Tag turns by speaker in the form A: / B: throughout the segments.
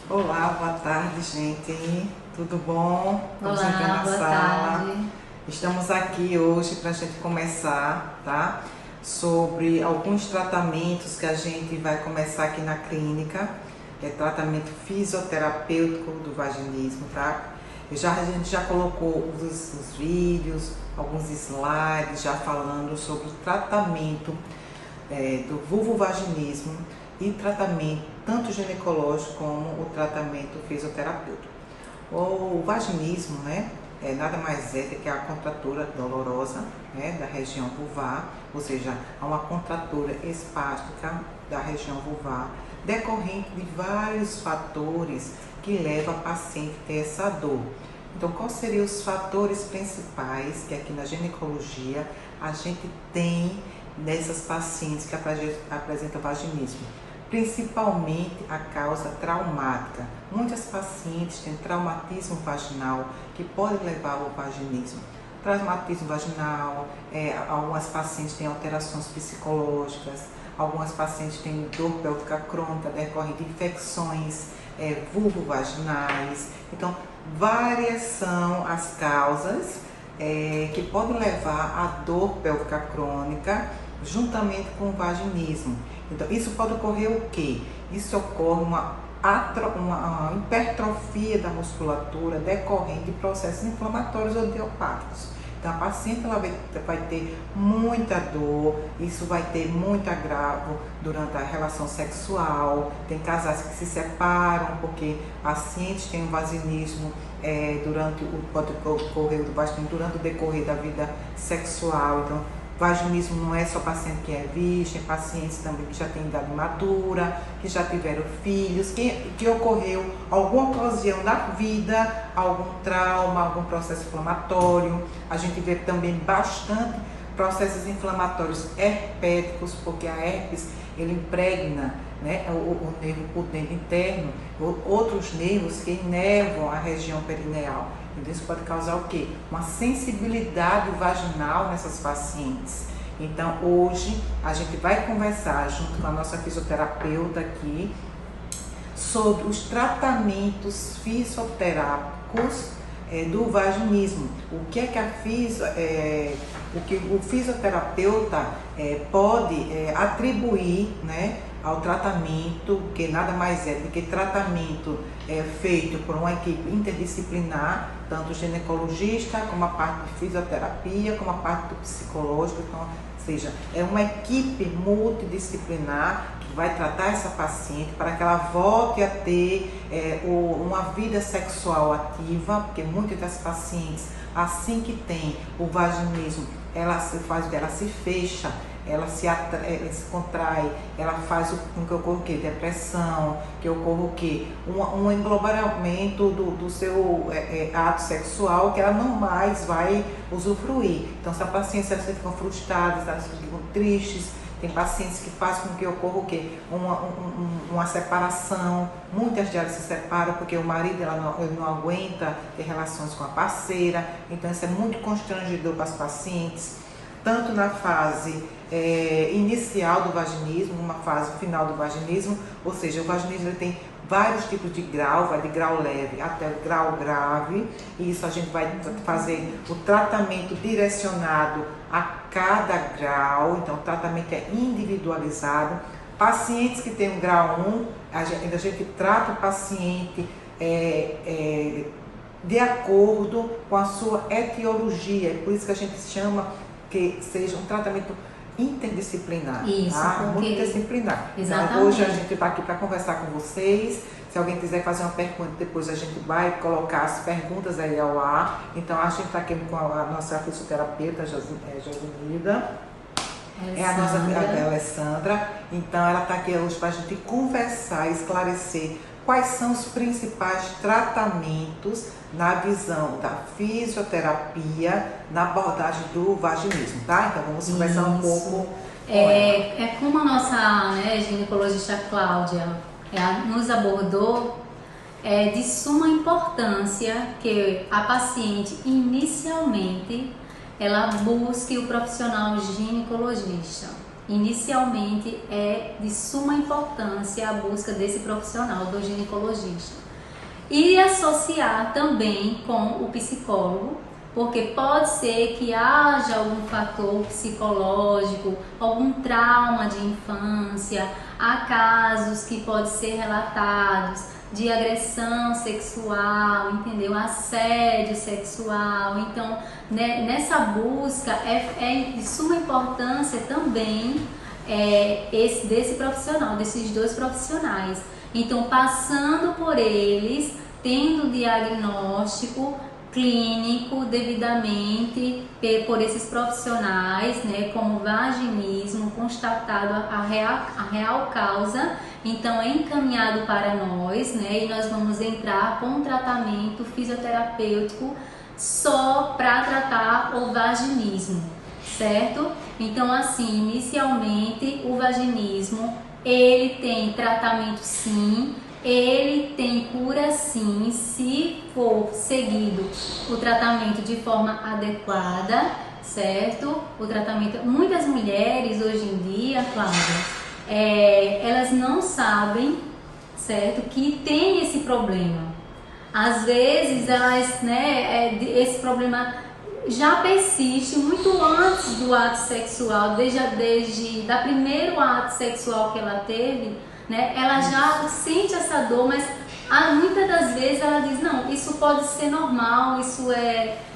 A: Olá, boa tarde, gente. Tudo bom? Estamos aqui
B: Olá,
A: na
B: boa
A: sala.
B: tarde.
A: Estamos aqui hoje para a gente começar, tá? Sobre alguns tratamentos que a gente vai começar aqui na clínica, que é tratamento fisioterapêutico do vaginismo, tá? A gente já colocou os vídeos, alguns slides já falando sobre o tratamento do vulvovaginismo e tratamento tanto ginecológico como o tratamento fisioterapêutico. O vaginismo, né, nada mais é do que a contratura dolorosa, né, da região vulvar, ou seja, há uma contratura espástica da região vulvar, decorrente de vários fatores que levam a paciente a ter essa dor. Então, quais seriam os fatores principais que aqui na ginecologia a gente tem nessas pacientes que apresentam vaginismo? Principalmente a causa traumática. Muitas pacientes têm traumatismo vaginal que pode levar ao vaginismo. Traumatismo vaginal, algumas pacientes têm alterações psicológicas, algumas pacientes têm dor pélvica crônica decorrente de infecções vulvovaginais. Então, várias são as causas que podem levar à dor pélvica crônica juntamente com o vaginismo. Então, isso pode ocorrer o quê? Isso ocorre uma hipertrofia da musculatura decorrente de processos inflamatórios ou idiopáticos. Então, a paciente ela vai ter muita dor, isso vai ter muito agravo durante a relação sexual. Tem casais que se separam porque pacientes têm um vaginismo pode ocorrer o vaginismo durante o decorrer da vida sexual. Então, vaginismo não é só paciente que é virgem, pacientes também que já têm idade madura, que já tiveram filhos, que ocorreu alguma ocasião da vida, algum trauma, algum processo inflamatório. A gente vê também bastante processos inflamatórios herpéticos, porque a herpes ele impregna, né, o nervo interno, outros nervos que inervam a região perineal. Então, isso pode causar o quê? Uma sensibilidade vaginal nessas pacientes. Então, hoje, a gente vai conversar junto com a nossa fisioterapeuta aqui sobre os tratamentos fisioterápicos do vaginismo. O que é que o que o fisioterapeuta pode atribuir, né, ao tratamento, que nada mais é do que tratamento feito por uma equipe interdisciplinar, tanto o ginecologista, como a parte de fisioterapia, como a parte do psicológico. Então, ou seja, é uma equipe multidisciplinar que vai tratar essa paciente para que ela volte a ter uma vida sexual ativa, porque muitas das pacientes, assim que tem o vaginismo, ela se fecha, ela se contrai, ela faz com que ocorra o quê? Depressão, que ocorra o quê? Um englobamento do seu ato sexual que ela não mais vai usufruir. Então, se a paciente elas ficam frustradas, elas ficam tristes, tem pacientes que fazem com que ocorra o quê? Uma separação. Muitas delas se separam porque o marido ele não aguenta ter relações com a parceira. Então, isso é muito constrangedor para as pacientes, tanto na fase inicial do vaginismo, uma fase final do vaginismo, ou seja, o vaginismo ele tem vários tipos de grau, vai de grau leve até o grau grave, e isso a gente vai fazer o tratamento direcionado a cada grau. Então o tratamento é individualizado. Pacientes que têm um grau 1, a gente trata o paciente de acordo com a sua etiologia, é por isso que a gente chama que seja um tratamento interdisciplinar,
B: Isso,
A: tá?
B: porque...
A: Multidisciplinar.
B: Exatamente.
A: Então, hoje a gente está aqui para conversar com vocês. Se alguém quiser fazer uma pergunta, depois a gente vai colocar as perguntas aí ao ar. Então, a gente está aqui com a nossa fisioterapeuta, Josinilda. É a nossa Alessandra. Então, ela está aqui hoje para a gente conversar, esclarecer quais são os principais tratamentos na visão da fisioterapia na abordagem do vaginismo, tá? Então vamos conversar um pouco com ela.
B: Como a nossa ginecologista Cláudia nos abordou, é de suma importância que a paciente inicialmente ela busque o profissional ginecologista. inicialmente é de suma importância a busca desse profissional, do ginecologista. E associar também com o psicólogo, porque pode ser que haja algum fator psicológico, algum trauma de infância, há casos que podem ser relatados de agressão sexual, entendeu? Assédio sexual. Então, né, nessa busca é de suma importância também desse profissional, desses dois profissionais. Então, passando por eles, tendo diagnóstico clínico devidamente por esses profissionais, né, como vaginismo, constatado a real causa, então é encaminhado para nós, né, e nós vamos entrar com um tratamento fisioterapêutico só para tratar o vaginismo, certo? Então, assim, inicialmente o vaginismo, ele tem tratamento sim, ele tem cura sim, se for seguido o tratamento de forma adequada, certo? O tratamento, muitas mulheres hoje em dia, Cláudia, elas não sabem, certo, que tem esse problema. Às vezes elas, né, esse problema já persiste muito antes do ato sexual, desde da primeiro ato sexual que ela teve, né? Ela já sente essa dor, mas muitas das vezes ela diz, não, isso pode ser normal,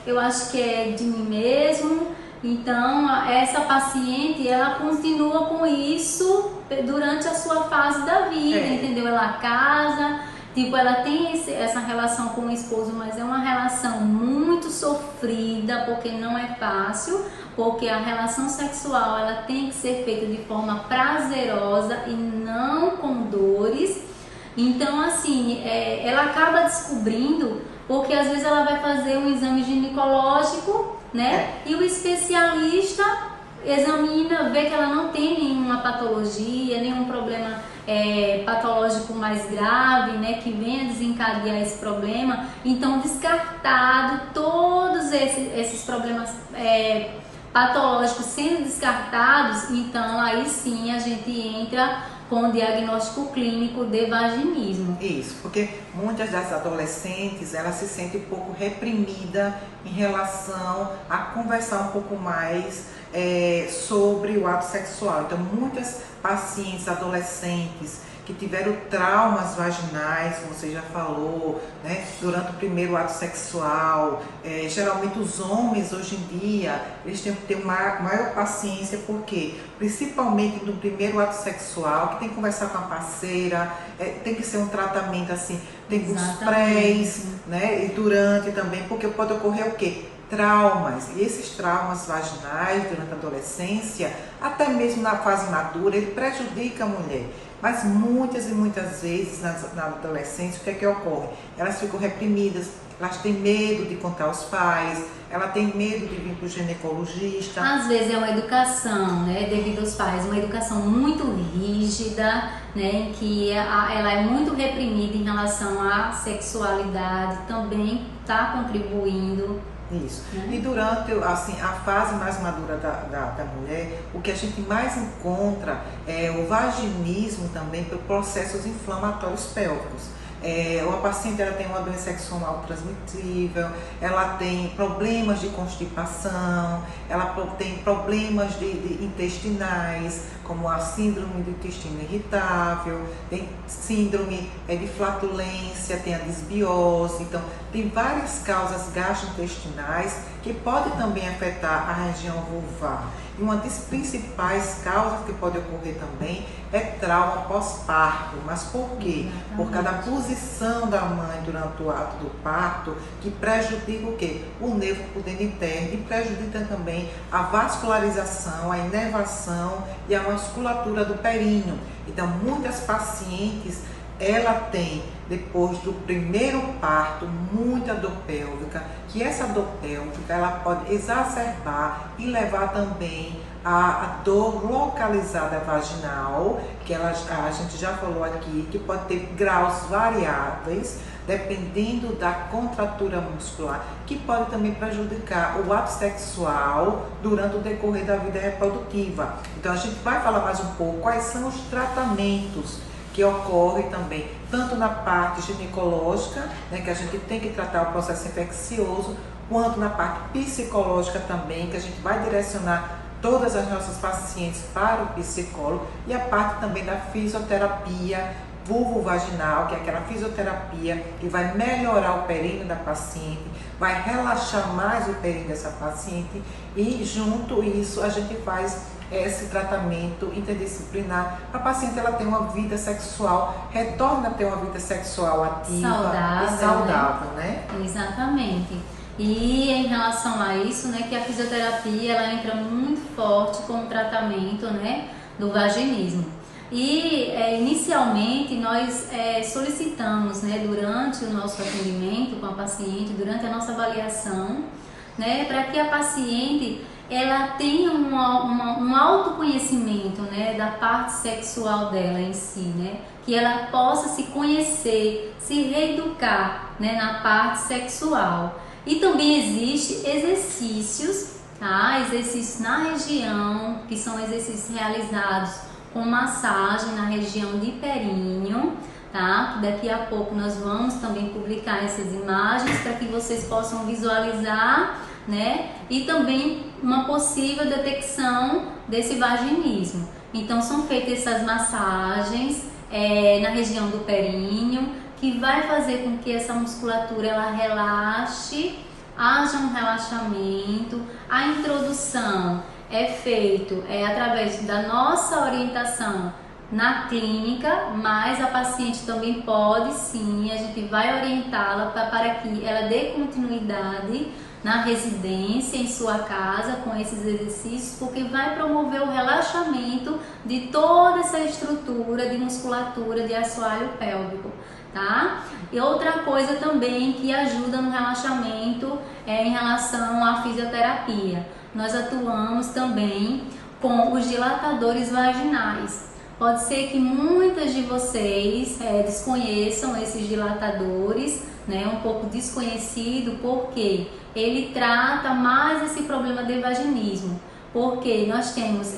B: eu acho que é de mim mesmo. Então essa paciente, ela continua com isso durante a sua fase da vida, entendeu? Ela casa, tipo, ela tem essa relação com o esposo, mas é uma relação muito sofrida, porque não é fácil, porque a relação sexual ela tem que ser feita de forma prazerosa e não com dores. Então, assim, ela acaba descobrindo, porque às vezes ela vai fazer um exame ginecológico, né? E o especialista examina, vê que ela não tem nenhuma patologia, nenhum problema patológico mais grave, né, que venha desencadear esse problema. Então, descartado todos esses problemas patológicos sendo descartados, então aí sim a gente entra com o diagnóstico clínico de vaginismo.
A: Isso, porque muitas das adolescentes, elas se sentem um pouco reprimidas em relação a conversar um pouco mais sobre o ato sexual. Então, muitas pacientes adolescentes que tiveram traumas vaginais, como você já falou, né, durante o primeiro ato sexual, geralmente os homens hoje em dia, eles têm que ter uma maior paciência, porque principalmente no primeiro ato sexual, que tem que conversar com a parceira, tem que ser um tratamento assim, tem os prés, né, e durante também, porque pode ocorrer o quê? Traumas, e esses traumas vaginais durante a adolescência, até mesmo na fase madura, ele prejudica a mulher. Mas muitas e muitas vezes na adolescência, o que é que ocorre? Elas ficam reprimidas, elas têm medo de contar aos pais, ela tem medo de vir para o ginecologista.
B: Às vezes é uma educação, né, devido aos pais, uma educação muito rígida, né, em que ela é muito reprimida em relação à sexualidade, também está contribuindo.
A: Isso. E durante assim, a fase mais madura da mulher, o que a gente mais encontra é o vaginismo também por processos inflamatórios pélvicos. Uma paciente ela tem uma doença sexual transmitível, ela tem problemas de constipação, ela tem problemas de intestinais, como a síndrome do intestino irritável, tem síndrome de flatulência, tem a disbiose. Então, tem várias causas gastrointestinais que podem também afetar a região vulvar. E uma das principais causas que pode ocorrer também é trauma pós-parto. Mas por quê? Por causa da posição da mãe durante o ato do parto, que prejudica o quê? O nervo pudendo interno, e prejudica também a vascularização, a inervação e a musculatura do períneo. Então, muitas pacientes, ela tem, depois do primeiro parto, muita dor pélvica, que essa dor pélvica ela pode exacerbar e levar também a dor localizada vaginal, que a gente já falou aqui, que pode ter graus variáveis, dependendo da contratura muscular, que pode também prejudicar o ato sexual durante o decorrer da vida reprodutiva. Então a gente vai falar mais um pouco quais são os tratamentos que ocorrem também, tanto na parte ginecológica, né, que a gente tem que tratar o processo infeccioso, quanto na parte psicológica também, que a gente vai direcionar todas as nossas pacientes para o psicólogo, e a parte também da fisioterapia vulvovaginal, que é aquela fisioterapia que vai melhorar o períneo da paciente, vai relaxar mais o períneo dessa paciente, e junto isso a gente faz esse tratamento interdisciplinar. A paciente ela tem uma vida sexual, retorna a ter uma vida sexual ativa e saudável, né?
B: Exatamente. E em relação a isso, né, que a fisioterapia ela entra muito forte como tratamento, né, do vaginismo. E inicialmente nós solicitamos, né, durante o nosso atendimento com a paciente, durante a nossa avaliação, né, para que a paciente ela tenha um autoconhecimento, né, da parte sexual dela em si, né, que ela possa se conhecer, se reeducar, né, na parte sexual. E também existe exercícios, tá? Exercícios na região, que são exercícios realizados com massagem na região de períneo, tá? Daqui a pouco nós vamos também publicar essas imagens para que vocês possam visualizar, né? E também uma possível detecção desse vaginismo. Então são feitas essas massagens na região do períneo, que vai fazer com que essa musculatura ela relaxe, haja um relaxamento. A introdução é feito através da nossa orientação na clínica, mas a paciente também pode sim, a gente vai orientá-la para que ela dê continuidade na residência, em sua casa, com esses exercícios, porque vai promover o relaxamento de toda essa estrutura de musculatura de assoalho pélvico, tá? E outra coisa também que ajuda no relaxamento é em relação à fisioterapia. Nós atuamos também com os dilatadores vaginais. Pode ser que muitas de vocês desconheçam esses dilatadores, né? Um pouco desconhecido, porque ele trata mais esse problema de vaginismo, porque nós temos,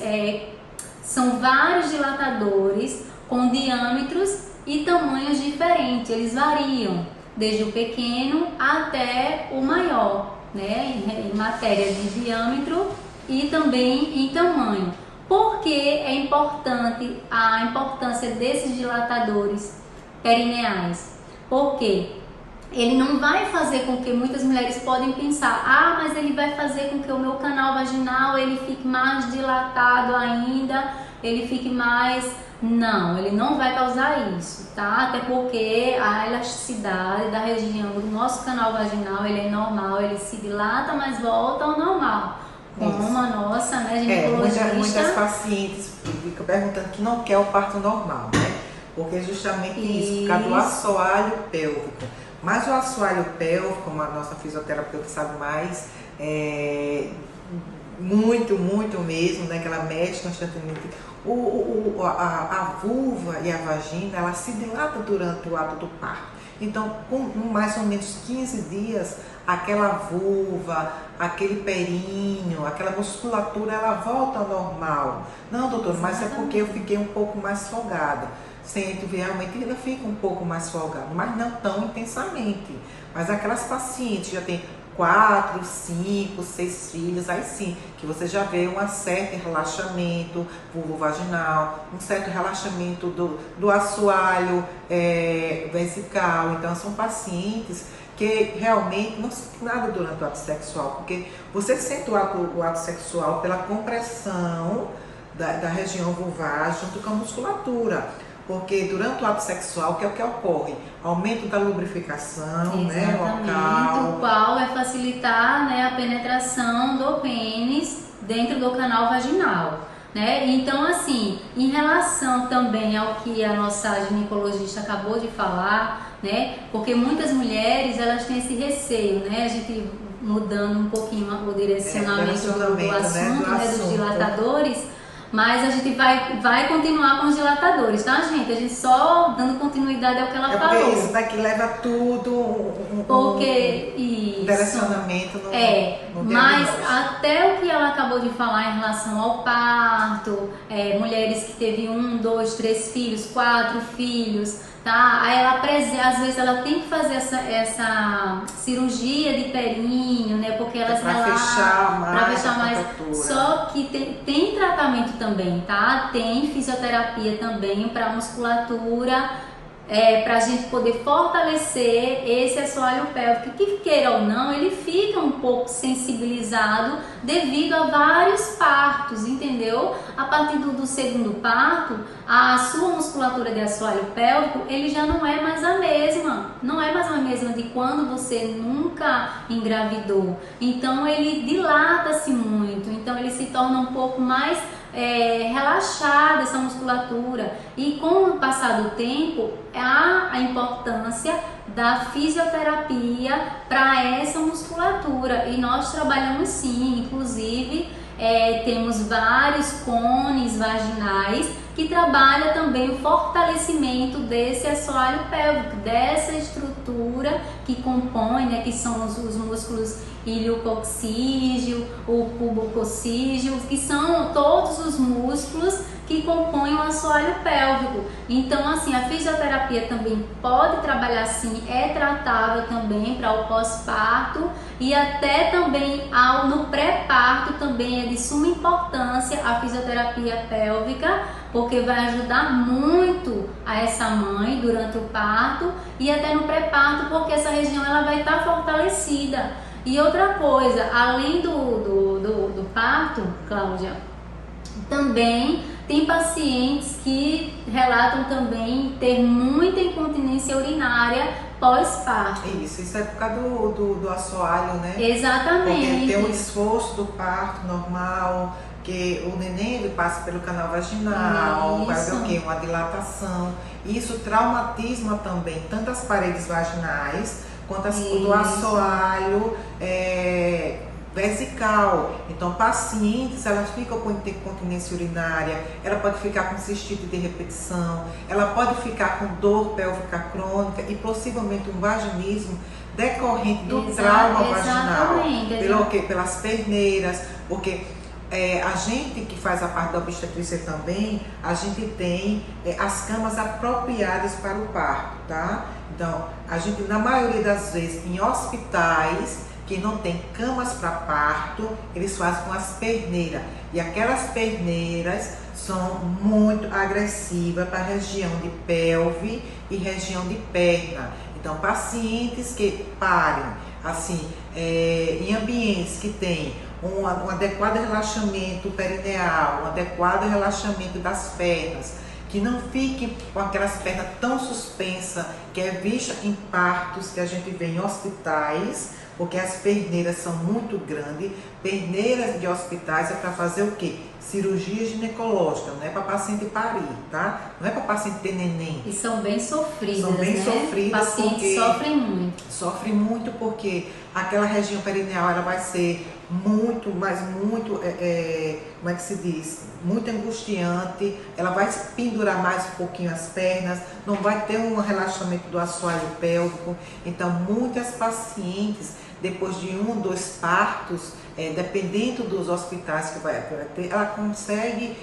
B: são vários dilatadores com diâmetros e tamanhos diferentes, eles variam desde o pequeno até o maior, né, em matéria de diâmetro e também em tamanho. Por que é importante a importância desses dilatadores perineais? Porque ele não vai fazer com que muitas mulheres podem pensar, mas ele vai fazer com que o meu canal vaginal ele fique mais dilatado ainda, ele fique mais... Não, ele não vai causar isso, tá? Até porque a elasticidade da região do nosso canal vaginal, ele é normal, ele se dilata, mas volta ao normal. Como a nossa, né, ginecologista...
A: Muitas pacientes ficam perguntando que não quer o parto normal, né? Porque justamente isso, por causa do assoalho pélvico. Mas o assoalho pélvico, como a nossa fisioterapeuta sabe mais, muito mesmo, né? Que ela mexe constantemente. A vulva e a vagina, ela se dilata durante o ato do parto. Então, com mais ou menos 15 dias, aquela vulva, aquele períneo, aquela musculatura, ela volta ao normal. Não, doutor, mas é porque eu fiquei um pouco mais folgada. Sente, realmente ainda fica um pouco mais folgado, mas não tão intensamente. Mas aquelas pacientes que já têm 4, 5, 6 filhos, aí sim, que você já vê um certo relaxamento vulvovaginal, um certo relaxamento do assoalho vesical. Então são pacientes que realmente não sentem nada durante o ato sexual, porque você sente o ato sexual pela compressão da região vulvar junto com a musculatura. Porque durante o ato sexual, que é o que ocorre? Aumento da lubrificação, né, local.
B: O qual é facilitar, né, a penetração do pênis dentro do canal vaginal, né? Então, assim, em relação também ao que a nossa ginecologista acabou de falar, né? Porque muitas mulheres, elas têm esse receio, né? A gente mudando um pouquinho o direcionamento do assunto,
A: né,
B: dos dilatadores, mas a gente vai continuar com os dilatadores, tá, gente? A gente só dando continuidade ao que ela falou.
A: Porque isso daqui leva tudo
B: porque
A: direcionamento no
B: mas até o que ela acabou de falar em relação ao parto, mulheres que teve 1, 2, 3 filhos, 4 filhos, tá? Aí ela às vezes ela tem que fazer essa cirurgia de períneo, né? Porque elas
A: para fechar
B: mais. Só que tem tratamento também, tá? Tem fisioterapia também para musculatura, para a gente poder fortalecer esse assoalho pélvico, que queira ou não, ele fica um pouco sensibilizado devido a vários partos, entendeu? A partir do segundo parto, a sua musculatura de assoalho pélvico, ele já não é mais a mesma, de quando você nunca engravidou. Então ele dilata-se muito, então ele se torna um pouco mais relaxada essa musculatura, e com o passar do tempo há a importância da fisioterapia para essa musculatura, e nós trabalhamos sim, inclusive temos vários cones vaginais que trabalha também o fortalecimento desse assoalho pélvico, dessa estrutura que compõe, né, que são os músculos iliococcígeo, o pubococcígeo, que são todos os músculos que compõem o assoalho pélvico. Então, assim, a fisioterapia também pode trabalhar sim, é tratável também para o pós-parto, e até também no pré-parto também é de suma importância a fisioterapia pélvica, porque vai ajudar muito a essa mãe durante o parto e até no pré-parto, porque essa região ela vai estar fortalecida. E outra coisa, além do parto, Cláudia, também tem pacientes que relatam também ter muita incontinência urinária pós-parto.
A: Isso é por causa do assoalho, né?
B: Exatamente.
A: Porque tem um esforço do parto normal, que o neném ele passa pelo canal vaginal, vai haver o quê? Uma dilatação. Isso traumatiza também tanto as paredes vaginais quanto do assoalho vesical. Então, pacientes, elas ficam com incontinência urinária, ela pode ficar com cistite de repetição, ela pode ficar com dor pélvica crônica e possivelmente um vaginismo decorrente do trauma vaginal. Pelas perneiras, porque a gente que faz a parte da obstetrícia também, a gente tem as camas apropriadas para o parto, tá? Então, a gente, na maioria das vezes, em hospitais que não tem camas para parto, eles fazem com as perneiras. E aquelas perneiras são muito agressivas para a região de pelve e região de perna. Então, pacientes que parem, assim, em ambientes que tem um adequado relaxamento perineal, um adequado relaxamento das pernas, que não fiquem com aquelas pernas tão suspensas, que é vista em partos que a gente vê em hospitais, porque as perneiras são muito grandes. Perneiras de hospitais é para fazer o quê? Cirurgia ginecológica, não é para paciente parir, tá? Não é para paciente ter neném.
B: E são bem sofridas,
A: são bem sofridas.
B: Pacientes sofrem muito.
A: Sofrem muito porque aquela região perineal ela vai ser muito, mas muito, como é que se diz? Muito angustiante, ela vai pendurar mais um pouquinho as pernas, não vai ter um relaxamento do assoalho pélvico. Então, muitas pacientes, depois de 1 ou 2 partos, dependendo dos hospitais que vai ter, ela consegue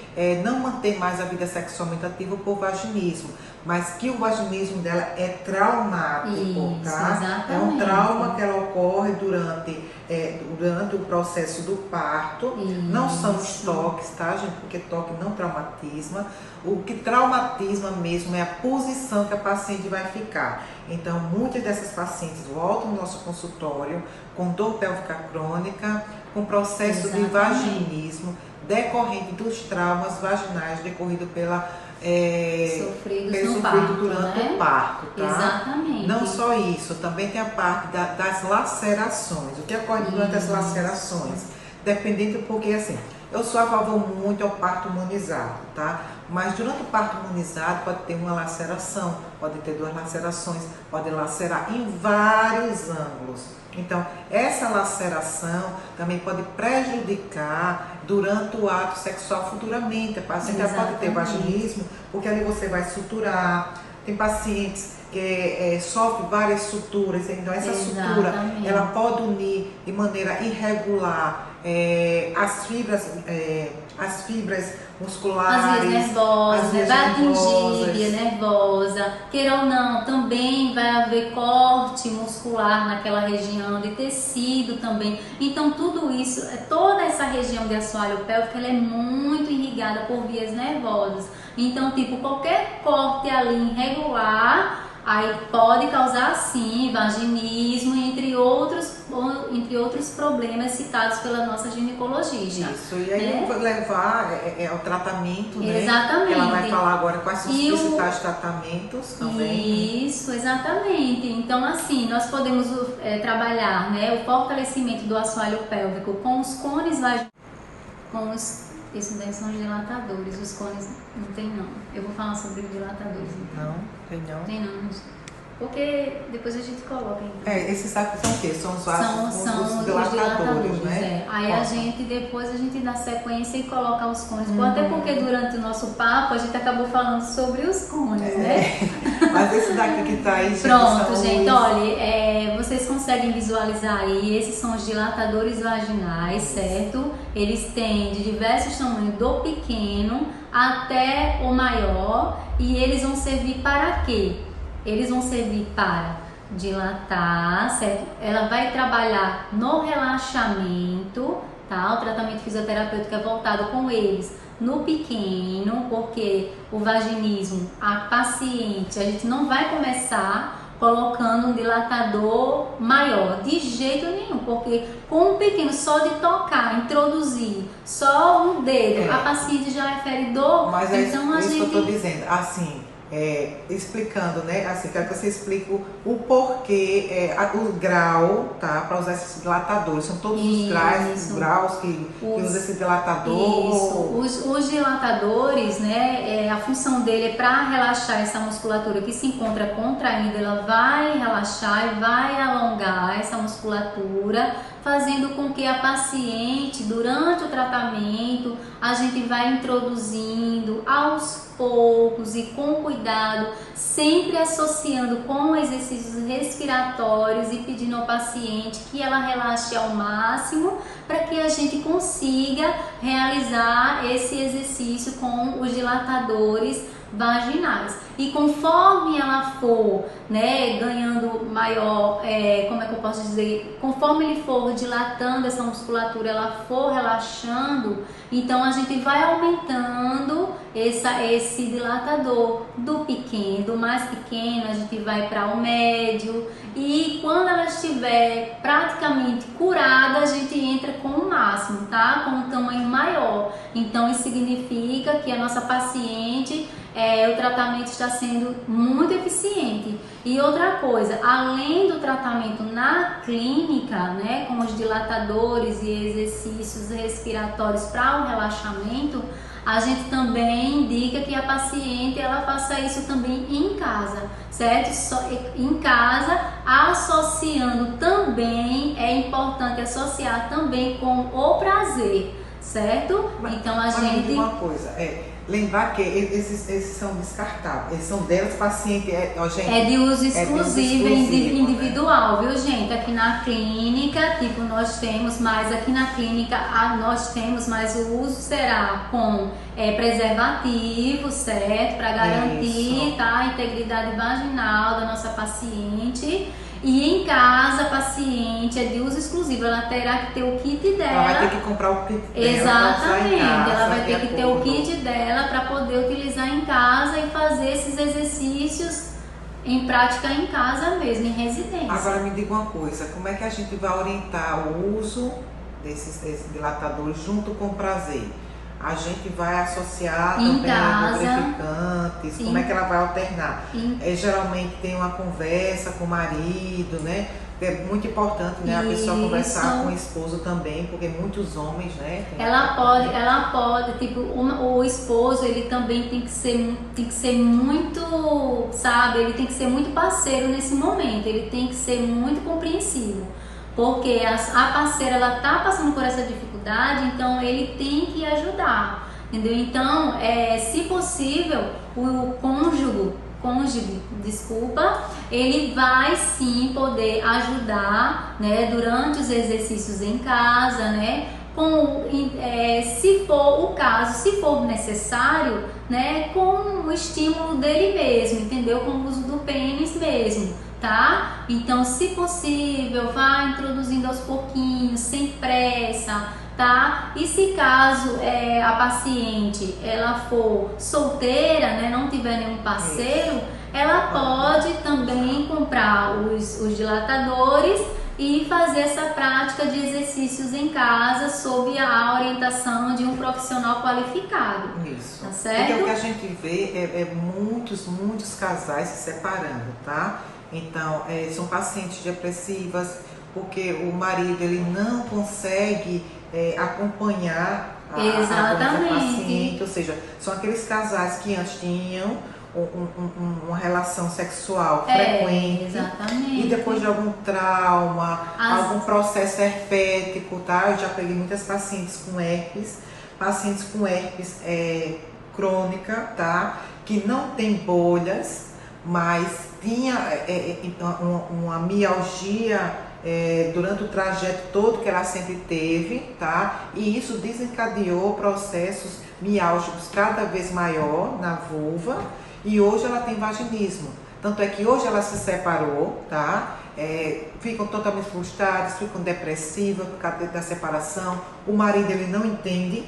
A: não manter mais a vida sexualmente ativa por vaginismo, mas que o vaginismo dela é traumático,
B: isso,
A: tá?
B: Exatamente.
A: É um trauma que ela ocorre durante o processo do parto. Isso. Não são os toques, tá, gente? Porque toque não traumatiza. O que traumatiza mesmo é a posição que a paciente vai ficar. Então, muitas dessas pacientes voltam no nosso consultório com dor pélvica crônica, com processo de vaginismo decorrente dos traumas vaginais decorrido
B: sofrido
A: durante o parto, tá?
B: Exatamente.
A: Não só isso, também tem a parte das lacerações. O que ocorre durante as lacerações? Dependendo, porque assim, Eu sou a favor muito ao parto humanizado, tá? Mas durante o parto humanizado pode ter uma laceração, pode ter 2 lacerações, pode lacerar em vários ângulos. Então, essa laceração também pode prejudicar durante o ato sexual futuramente. A paciente pode ter vaginismo, porque ali você vai suturar. Tem pacientes que sofrem várias suturas, então essa sutura ela pode unir de maneira irregular as fibras musculares,
B: às vezes nervosa, vai atingir via nervosa, queira ou não, também vai haver corte muscular naquela região, de tecido também. Então tudo isso, toda essa região de assoalho pélvico, ela é muito irrigada por vias nervosas. Então, tipo, qualquer corte ali irregular, aí pode causar sim vaginismo, entre outros problemas citados pela nossa ginecologista.
A: Isso, e aí vai levar ao tratamento, né?
B: Exatamente.
A: Ela vai falar agora quais são os principais tratamentos também.
B: Isso, exatamente. Então, assim, nós podemos trabalhar, né, o fortalecimento do assoalho pélvico com os cones vaginais, esses daí são os dilatadores, os cones não tem não. Eu vou falar sobre os dilatadores então.
A: Não, tem não.
B: Tem não. Porque depois a gente coloca então.
A: Esses sacos são o quê? São os vasos,
B: São
A: os dilatadores, né?
B: Aí depois a gente dá sequência e coloca os cones. Até porque durante o nosso papo a gente acabou falando sobre os cones, né?
A: Mas esse daqui que tá aí,
B: pronto, gente, olha, vocês conseguem visualizar aí, esses são os dilatadores vaginais, certo? Eles têm de diversos tamanhos, do pequeno até o maior, e eles vão servir para quê? Eles vão servir para dilatar, certo? Ela vai trabalhar no relaxamento, tá? O tratamento fisioterapêutico é voltado com eles no pequeno, porque o vaginismo, a paciente, a gente não vai começar colocando um dilatador maior, de jeito nenhum, porque com um pequeno, só de tocar, introduzir, só um dedo, a paciente já refere dor.
A: Mas então, isso que eu estou dizendo, assim, explicando, né? Assim, quero que você explique o porquê, o grau, tá? Para usar esses dilatadores. São todos os graus que usa esse dilatador.
B: Isso. Os dilatadores, né? A função dele é para relaxar essa musculatura que se encontra contraída. Ela vai relaxar e vai alongar essa musculatura, fazendo com que a paciente, durante o tratamento, a gente vai introduzindo aos poucos e com cuidado, sempre associando com exercícios respiratórios e pedindo ao paciente que ela relaxe ao máximo para que a gente consiga realizar esse exercício com os dilatadores vaginais. E conforme ela for, né, ganhando maior, como é que eu posso dizer, conforme ele for dilatando essa musculatura, ela for relaxando, então a gente vai aumentando esse dilatador do pequeno, do mais pequeno, a gente vai para o médio, e quando ela estiver praticamente curada, a gente entra com o máximo, tá? Com um tamanho maior. Então isso significa que a nossa paciente, o tratamento está sendo muito eficiente. E outra coisa, além do tratamento na clínica, né, com os dilatadores e exercícios respiratórios para o relaxamento, a gente também indica que a paciente ela faça isso também em casa, certo? Em casa, associando também, é importante associar também com o prazer, certo? Então a gente...
A: Uma coisa, lembrar que esses são descartáveis, eles são delas, paciente, gente,
B: é de uso exclusivo, individual,
A: né?
B: Viu, gente? Aqui na clínica, tipo, nós temos, mas aqui na clínica nós temos, mas o uso será com preservativo, certo? Para garantir, tá, a integridade vaginal da nossa paciente. E em casa, a paciente é de uso exclusivo, ela terá que ter o kit dela.
A: Ela vai ter que comprar o kit dela.
B: Exatamente, ela vai ter que ter o
A: acordo.
B: kit dela para poder utilizar em casa e fazer esses exercícios em prática em casa mesmo, em residência.
A: Agora me diga uma coisa, como é que a gente vai orientar o uso desses dilatadores junto com o prazer? a gente vai associar
B: em
A: também
B: casa,
A: lubrificantes, como é que ela vai alternar? Geralmente tem uma conversa com o marido, né? É muito importante, né, a pessoa conversar com o esposo também, porque muitos homens, né?
B: Ela pode, tipo, o esposo, ele também tem que ser muito, sabe, ele tem que ser muito parceiro nesse momento, ele tem que ser muito compreensivo, porque a parceira, ela tá passando por essa dificuldade, então ele tem que ajudar, entendeu? Então, se possível, o cônjuge, desculpa, ele vai sim poder ajudar, né, durante os exercícios em casa, né, se for o caso, se for necessário, né, com o estímulo dele mesmo, entendeu? Com o uso do pênis mesmo, tá? Então, se possível, vá introduzindo aos pouquinhos, sem pressa, tá? E se caso a paciente ela for solteira, né, não tiver nenhum parceiro, ela pode também comprar os dilatadores e fazer essa prática de exercícios em casa sob a orientação de um profissional qualificado.
A: Isso.
B: Tá certo?
A: Porque o que a gente vê é muitos casais se separando, tá? Então, são pacientes depressivas, porque o marido ele não consegue acompanhar a paciente, ou seja, são aqueles casais que antes tinham uma relação sexual frequente,
B: exatamente.
A: E depois de algum trauma, algum processo herpético, tá? Eu já peguei muitas pacientes com herpes crônica, tá? Que não tem bolhas, mas tinha uma mialgia durante o trajeto todo que ela sempre teve, tá? E isso desencadeou processos miálgicos cada vez maior na vulva, e hoje ela tem vaginismo. Tanto é que hoje ela se separou, tá? Ficam totalmente frustradas, ficam depressivas por causa da separação. O marido ele não entende,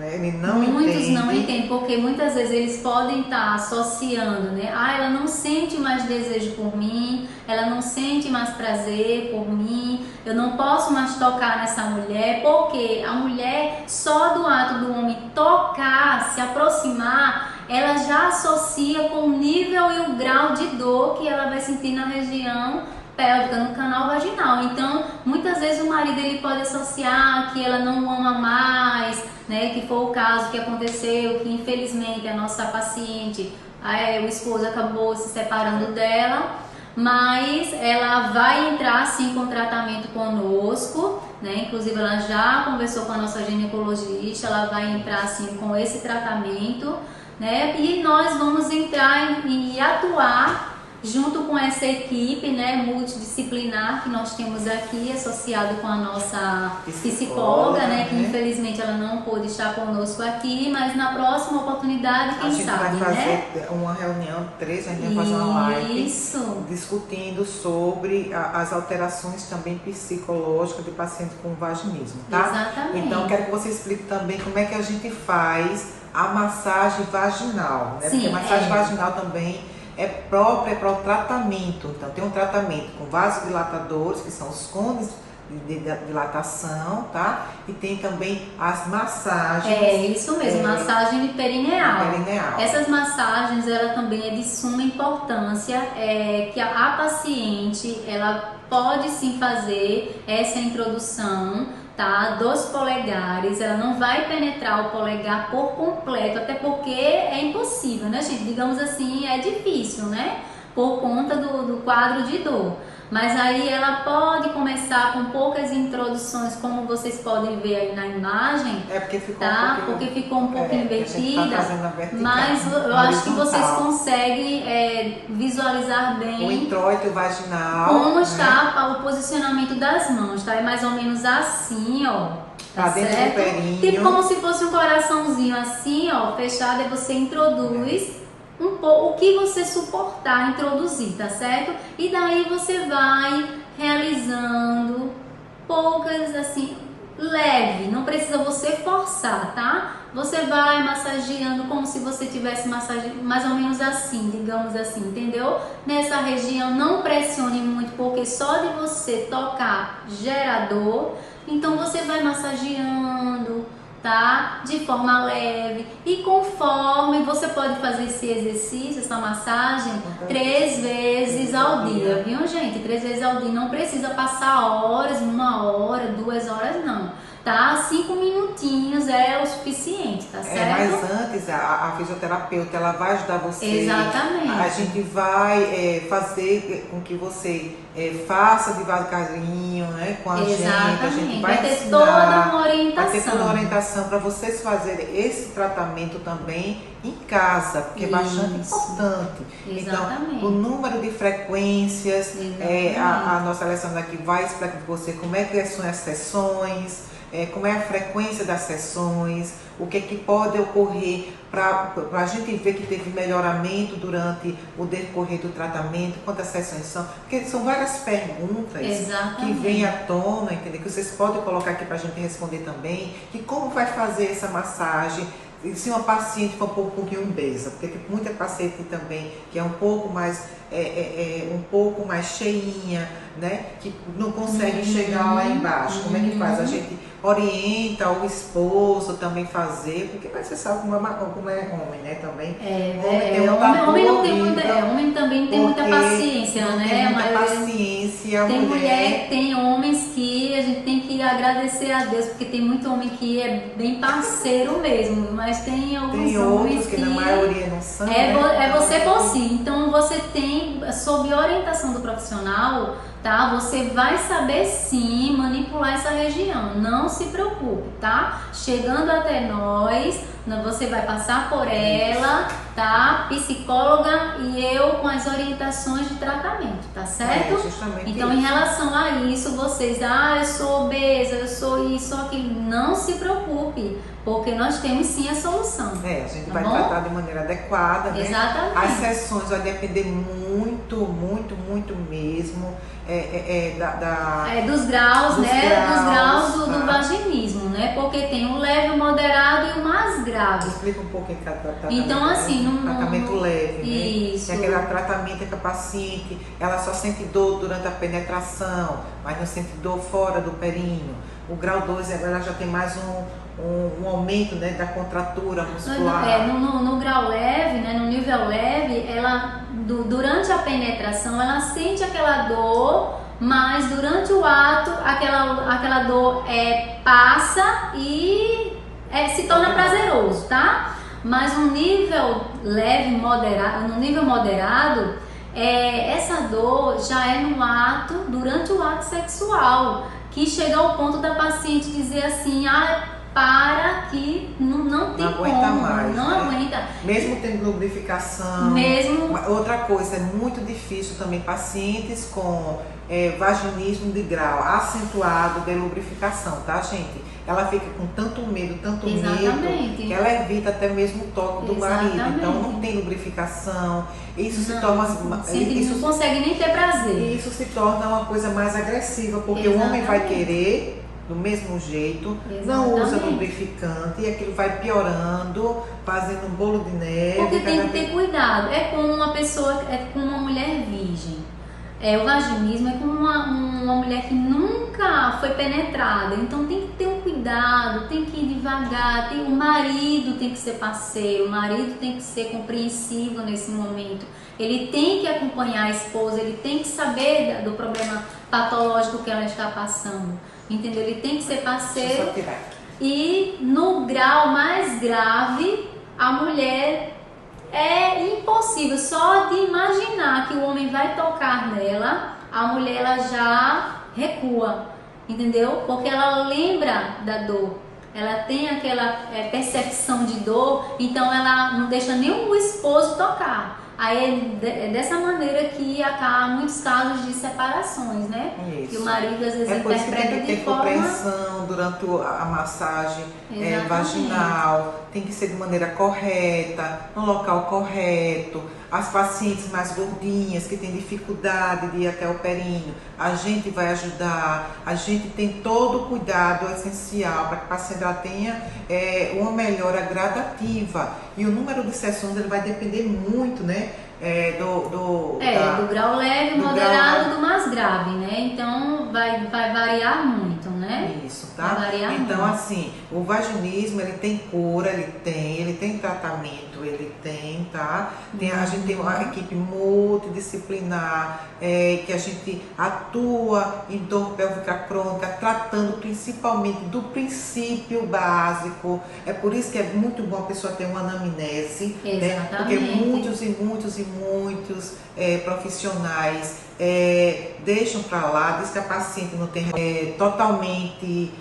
A: né? Ele não
B: Muitos não entendem, porque muitas vezes eles podem estar associando, né? Ela não sente mais desejo por mim, ela não sente mais prazer por mim, eu não posso mais tocar nessa mulher, porque a mulher, só do ato do homem tocar, se aproximar, ela já associa com o nível e o grau de dor que ela vai sentir na região pélvica, no canal vaginal. Então, muitas vezes o marido ele pode associar que ela não o ama mais, né? Que foi o caso que aconteceu, que infelizmente a nossa paciente, o esposo acabou se separando dela, mas ela vai entrar sim com tratamento conosco, né? Inclusive ela já conversou com a nossa ginecologista, ela vai entrar sim com esse tratamento, né? E nós vamos entrar e atuar junto com essa equipe, né, multidisciplinar que nós temos aqui, associado com a nossa psicóloga, né, que infelizmente ela não pôde estar conosco aqui, mas na próxima oportunidade, quem sabe,
A: a gente vai fazer uma reunião 3, a gente vai fazer uma live discutindo sobre as alterações também psicológicas de pacientes com vaginismo, tá?
B: Exatamente.
A: Então, quero que você explique também como é que a gente faz a massagem vaginal, né?
B: Sim,
A: porque a massagem vaginal também é própria para o tratamento. Então, tem um tratamento com vasodilatadores, que são os cones de dilatação, tá? E tem também as massagens.
B: Isso mesmo, massagem perineal.
A: perineal.
B: Essas massagens, ela também é de suma importância, que a paciente, ela pode sim fazer essa introdução, tá? Dos polegares, ela não vai penetrar o polegar por completo, até porque é impossível, né, gente? Digamos assim, é difícil, né? Por conta do quadro de dor. Mas aí ela pode começar com poucas introduções, como vocês podem ver aí na imagem,
A: porque ficou
B: porque ficou um pouco invertida,
A: vertical,
B: mas eu acho que vocês conseguem visualizar bem
A: o introito vaginal,
B: como está o posicionamento das mãos, tá? É mais ou menos assim, ó. Tá
A: dentro
B: certo?
A: do perinho.
B: Tipo como se fosse um coraçãozinho assim, ó, fechado, e você introduz o que você suportar introduzir, tá certo? E daí você vai realizando poucas, assim, leve, não precisa você forçar, tá? Você vai massageando como se você tivesse massageando, mais ou menos assim, digamos assim, entendeu? Nessa região, não pressione muito, porque só de você tocar gera dor, então você vai massageando, tá? De forma leve e conforme você pode fazer esse exercício, essa massagem 3 vezes ao dia, viu, gente? 3 vezes ao dia, não precisa passar horas, 1 hora, 2 horas, não. Tá? 5 minutinhos é o suficiente, tá certo?
A: Mas antes a fisioterapeuta ela vai ajudar você.
B: Exatamente.
A: A gente vai fazer com que você faça devagarzinho, né? Com a
B: Exatamente.
A: a gente vai
B: ter
A: ensinar,
B: toda uma orientação.
A: vai ter toda uma orientação para vocês fazerem esse tratamento também em casa, porque é bastante importante.
B: Exatamente.
A: Então, o número de frequências, a nossa Alessandra aqui vai explicar para você como é que são as sessões. Como é a frequência das sessões, o que é que pode ocorrer para a gente ver que teve melhoramento durante o decorrer do tratamento, quantas sessões são, porque são várias perguntas que vêm à tona, entendeu? Que vocês podem colocar aqui para a gente responder também, que como vai fazer essa massagem, se uma paciente for um pouquinho obesa, porque tem muita paciente também que é um pouco mais cheinha, né? Que não consegue chegar lá embaixo. Como é que faz? A gente orienta o esposo também fazer, porque você sabe como é homem, né? Também.
B: Homem também não tem muita paciência, né?
A: Tem muita paciência.
B: Tem homens que a gente tem que agradecer a Deus, porque tem muito homem que é bem parceiro mesmo, mas tem alguns homens que
A: na maioria não são.
B: Você por si. Então você tem, sob orientação do profissional, tá? Você vai saber sim manipular essa região, não se preocupe, tá? Chegando até nós, você vai passar por ela, tá? Psicóloga e eu com as orientações de tratamento, tá certo? Então, em relação a isso, vocês, eu sou obesa, eu sou isso, sou aquilo, não se preocupe, porque nós temos sim a solução.
A: A gente vai tratar de maneira adequada, né?
B: Exatamente.
A: As sessões vai depender muito mesmo
B: dos graus, né? Dos graus do vaginismo, né? Porque tem o leve, o moderado e o mais grave.
A: Explica um pouquinho cada tratamento.
B: Então, assim,
A: tratamento leve,
B: isso.
A: Né? É aquele tratamento que a paciente, ela só sente dor durante a penetração, mas não sente dor fora do períneo. O grau 2 agora já tem mais um aumento, né, da contratura muscular.
B: No grau leve, né, no nível leve, ela durante a penetração ela sente aquela dor, mas durante o ato aquela dor passa e se torna prazeroso, tá? Mas no nível leve, no nível moderado, essa dor já é no ato, durante o ato sexual, que chega ao ponto da paciente dizer assim, para que não tem como, não aguenta.
A: Mesmo tendo lubrificação. Outra coisa, é muito difícil também pacientes com vaginismo de grau acentuado de lubrificação, tá, gente? Ela fica com tanto medo, que ela evita até mesmo o toque do marido. Então não tem lubrificação. Isso se torna.
B: Não consegue nem ter prazer.
A: Isso se torna uma coisa mais agressiva, porque o homem vai querer do mesmo jeito, não usa lubrificante e aquilo vai piorando, fazendo um bolo de neve.
B: Porque tem que ter cuidado. É como uma mulher virgem. O vaginismo é como uma mulher que nunca foi penetrada, então tem que ter um cuidado, tem que ir devagar, o marido tem que ser parceiro, o marido tem que ser compreensivo nesse momento, ele tem que acompanhar a esposa, ele tem que saber do problema patológico que ela está passando, entendeu? Ele tem que ser parceiro. E no grau mais grave, a mulher é impossível, só de imaginar que o homem vai tocar nela, a mulher ela já recua, entendeu? Porque ela lembra da dor, ela tem aquela percepção de dor, então ela não deixa nem o esposo tocar. Aí é dessa maneira que acaba muitos casos de separações, né?
A: Isso.
B: Que o marido às vezes
A: por isso que
B: interpreta
A: tem que ter
B: de forma...
A: compreensão durante a massagem vaginal, tem que ser de maneira correta, no local correto. As pacientes mais gordinhas que têm dificuldade de ir até o períneo, a gente vai ajudar, a gente tem todo o cuidado essencial para que a paciente ela tenha uma melhora gradativa. E o número de sessões ele vai depender muito, né? Do
B: grau leve, moderado, do mais grave, né? Então vai variar muito, né?
A: Isso. tá?
B: Vai variar
A: Então,
B: muito.
A: assim, o vaginismo, ele tem cura, ele tem tratamento, ele tem, tá? A gente tem uma equipe multidisciplinar, que a gente atua em dor pélvica crônica, tratando principalmente do princípio básico. É por isso que é muito bom a pessoa ter uma anamnese, né? Porque muitos profissionais deixam para lá, diz que a paciente não tem totalmente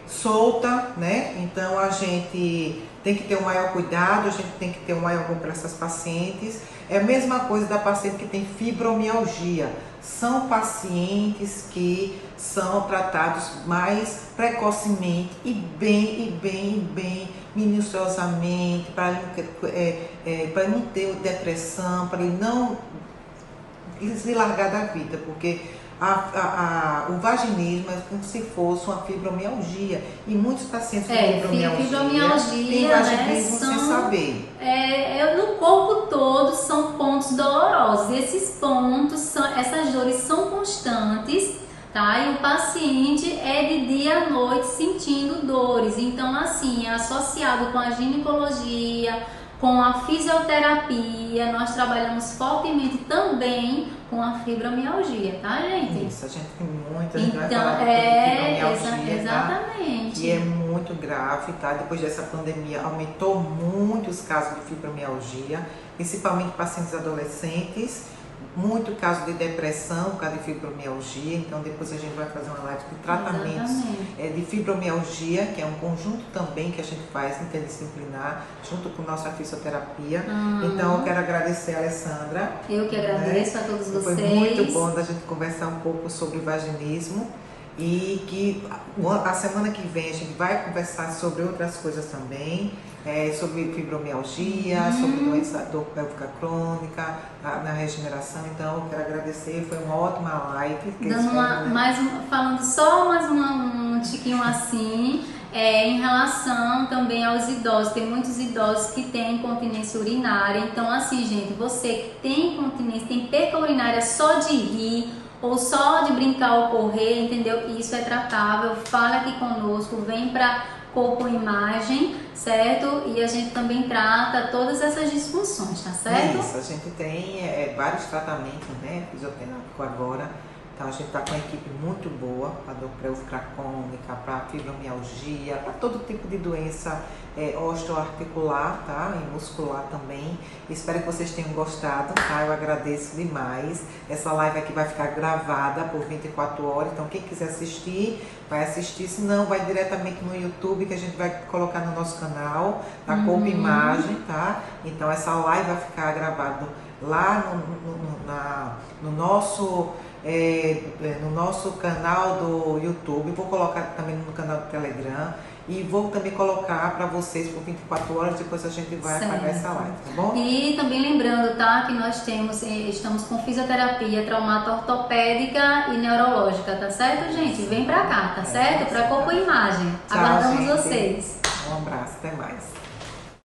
A: solta, né? Então a gente tem que ter um maior cuidado, a gente tem que ter um maior amor para essas pacientes. É a mesma coisa da paciente que tem fibromialgia. São pacientes que são tratados mais precocemente e bem minuciosamente, para ele não ter depressão, para ele não se largar da vida, porque o vaginismo é como se fosse uma fibromialgia, e muitos pacientes com fibromialgia têm vaginismo sem saber.
B: No corpo todo são pontos dolorosos. Esses pontos, essas dores são constantes, tá? E o paciente é de dia à noite sentindo dores. Então, assim, é associado com a ginecologia, com a fisioterapia. Nós trabalhamos fortemente também com a fibromialgia, tá, gente?
A: Isso, a gente tem muita, gente vai falar de fibromialgia,
B: exatamente.
A: Tá? Que é muito grave, tá? Depois dessa pandemia aumentou muito os casos de fibromialgia, principalmente pacientes adolescentes, muito caso de depressão por causa de fibromialgia. Então depois a gente vai fazer uma live de tratamentos de fibromialgia, que é um conjunto também que a gente faz interdisciplinar, junto com nossa fisioterapia. Então eu quero agradecer a Alessandra.
B: Eu que agradeço a todos vocês.
A: Foi muito bom da gente conversar um pouco sobre vaginismo, e que a semana que vem a gente vai conversar sobre outras coisas também, sobre fibromialgia, sobre doença dor pélvica crônica, na regeneração. Então eu quero agradecer, foi uma ótima live.
B: Falando só mais um tiquinho assim, em relação também aos idosos. Tem muitos idosos que têm incontinência urinária. Então, assim, gente, você que tem incontinência, tem perca urinária só de rir ou só de brincar ou correr, entendeu? Isso é tratável. Fala aqui conosco, vem para Corpo Imagem, certo? E a gente também trata todas essas disfunções, tá certo?
A: Isso, a gente tem vários tratamentos, né, fisioterápico agora. Então a gente está com uma equipe muito boa para dor pélvica crônica, para fibromialgia, para todo tipo de doença osteoarticular, tá? E muscular também. Espero que vocês tenham gostado, tá? Eu agradeço demais. Essa live aqui vai ficar gravada por 24 horas, então quem quiser assistir, vai assistir. Se não, vai diretamente no YouTube, que a gente vai colocar no nosso canal, da Corpo Imagem, tá? Então essa live vai ficar gravada lá no nosso canal do YouTube. Vou colocar também no canal do Telegram, e vou também colocar para vocês por 24 horas, depois a gente vai apagar essa live, tá bom?
B: E também lembrando, tá, que nós estamos com fisioterapia, traumato-ortopédica e neurológica, tá certo, gente? Vem pra cá, tá certo? Pra Corpo Imagem.
A: Tchau,
B: Aguardamos
A: gente.
B: vocês.
A: Um abraço, até mais.